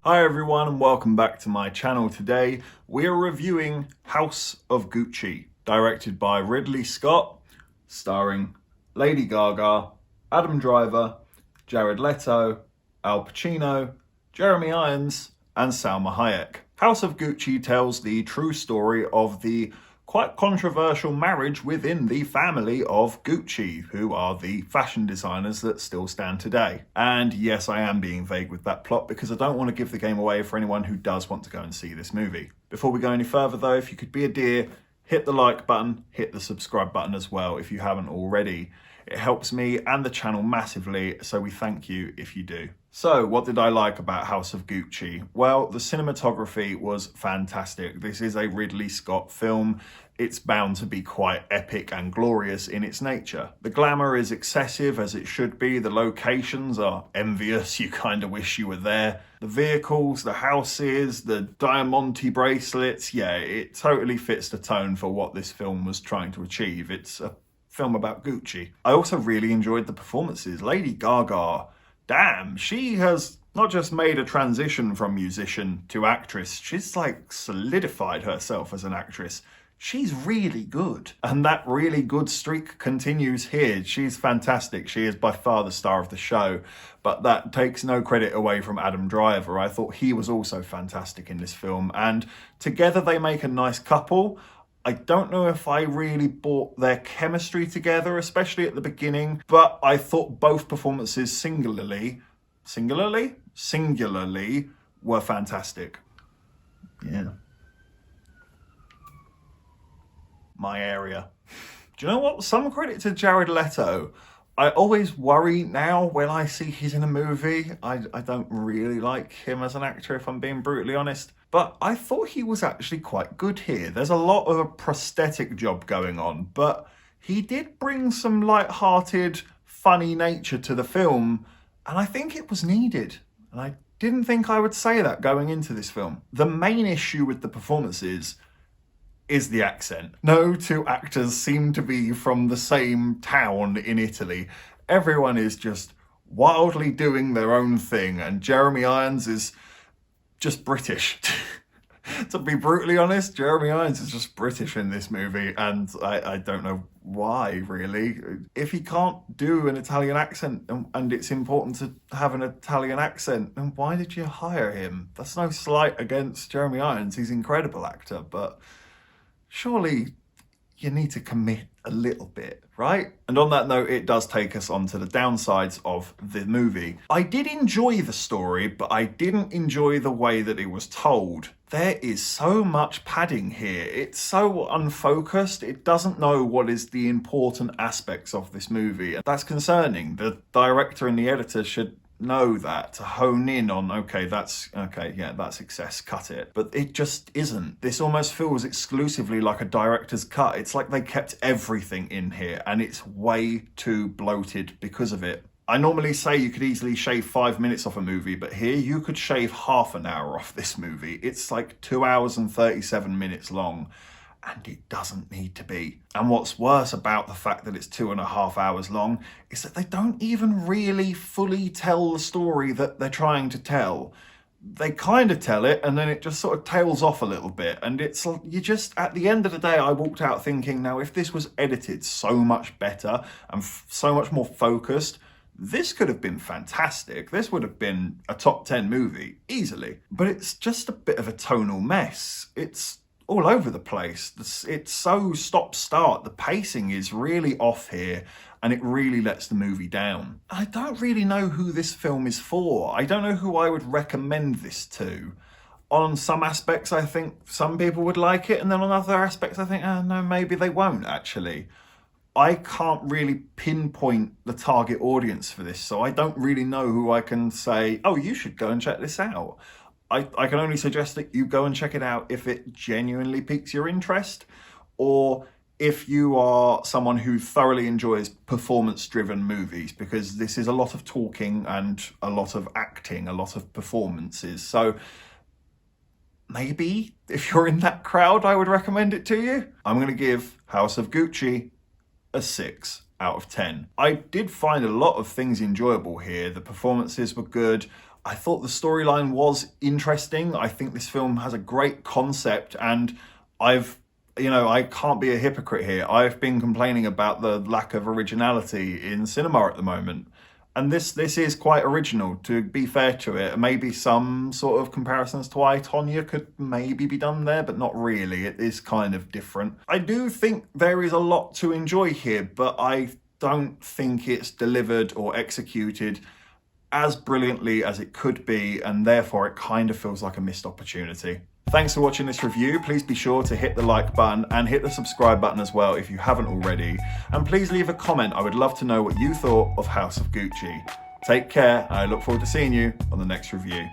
Hi everyone and welcome back to my channel. Today we are reviewing House of Gucci, directed by Ridley Scott, starring Lady Gaga, Adam Driver, Jared Leto, Al Pacino, Jeremy Irons and Salma Hayek. House of Gucci tells the true story of the quite controversial marriage within the family of Gucci, who are the fashion designers that still stand today. And yes, I am being vague with that plot because I don't want to give the game away for anyone who does want to go and see this movie. Before we go any further though, if you could be a dear, hit the like button, hit the subscribe button as well if you haven't already. It helps me and the channel massively, so we thank you if you do. So, what did I like about House of Gucci? Well, the cinematography was fantastic. This is a Ridley Scott film. It's bound to be quite epic and glorious in its nature. The glamour is excessive, as it should be. The locations are envious. You kind of wish you were there. The vehicles, the houses, the diamante bracelets. Yeah, it totally fits the tone for what this film was trying to achieve. It's a film about Gucci. I also really enjoyed the performances. Lady Gaga, damn, she has not just made a transition from musician to actress, she's like solidified herself as an actress. She's really good. And that really good streak continues here. She's fantastic. She is by far the star of the show, but that takes no credit away from Adam Driver. I thought he was also fantastic in this film, and together they make a nice couple. I don't know if I really bought their chemistry together, especially at the beginning, but I thought both performances singularly were fantastic. Yeah. My area. Do you know what? Some credit to Jared Leto. I always worry now when I see he's in a movie. I don't really like him as an actor, if I'm being brutally honest. But I thought he was actually quite good here. There's a lot of a prosthetic job going on, but he did bring some light-hearted, funny nature to the film, and I think it was needed. And I didn't think I would say that going into this film. The main issue with the performances is the accent. No two actors seem to be from the same town in Italy. Everyone is just wildly doing their own thing, and Jeremy Irons is just British. To be brutally honest, Jeremy Irons is just British in this movie, and I don't know why, really. If he can't do an Italian accent, and it's important to have an Italian accent, then why did you hire him? That's no slight against Jeremy Irons. He's an incredible actor, but surely you need to commit a little bit, right? And on that note, it does take us on to the downsides of the movie. I did enjoy the story, but I didn't enjoy the way that it was told. There is so much padding here. It's so unfocused. It doesn't know what is the important aspects of this movie. And that's concerning. The director and the editor should know that, to hone in on, that's excess, cut it. But it just isn't. This almost feels exclusively like a director's cut. It's like they kept everything in here, and it's way too bloated because of it. I normally say you could easily shave 5 minutes off a movie, but here you could shave half an hour off this movie. It's like 2 hours and 37 minutes long, and it doesn't need to be. And what's worse about the fact that it's 2.5 hours long is that they don't even really fully tell the story that they're trying to tell. They kind of tell it, and then it just sort of tails off a little bit. And it's, you just, at the end of the day, I walked out thinking, now if this was edited so much better and so much more focused, this could have been fantastic. This would have been a top 10 movie, easily. But it's just a bit of a tonal mess. It's all over the place. It's so stop-start. The pacing is really off here, and it really lets the movie down. I don't really know who this film is for. I don't know who I would recommend this to. On some aspects, I think some people would like it, and then on other aspects, I think, no, maybe they won't, actually. I can't really pinpoint the target audience for this, so I don't really know who I can say, oh, you should go and check this out. I can only suggest that you go and check it out if it genuinely piques your interest, or if you are someone who thoroughly enjoys performance-driven movies, because this is a lot of talking and a lot of acting, a lot of performances. So maybe if you're in that crowd, I would recommend it to you. I'm going to give House of Gucci a 6 out of 10. I did find a lot of things enjoyable here. The performances were good. I thought the storyline was interesting. I think this film has a great concept, and I can't be a hypocrite here. I've been complaining about the lack of originality in cinema at the moment. And this is quite original, to be fair to it. Maybe some sort of comparisons to I, Tonya could maybe be done there, but not really. It is kind of different. I do think there is a lot to enjoy here, but I don't think it's delivered or executed as brilliantly as it could be, and therefore it kind of feels like a missed opportunity. Thanks for watching this review. Please be sure to hit the like button and hit the subscribe button as well if you haven't already. And please leave a comment. I would love to know what you thought of House of Gucci. Take care, and I look forward to seeing you on the next review.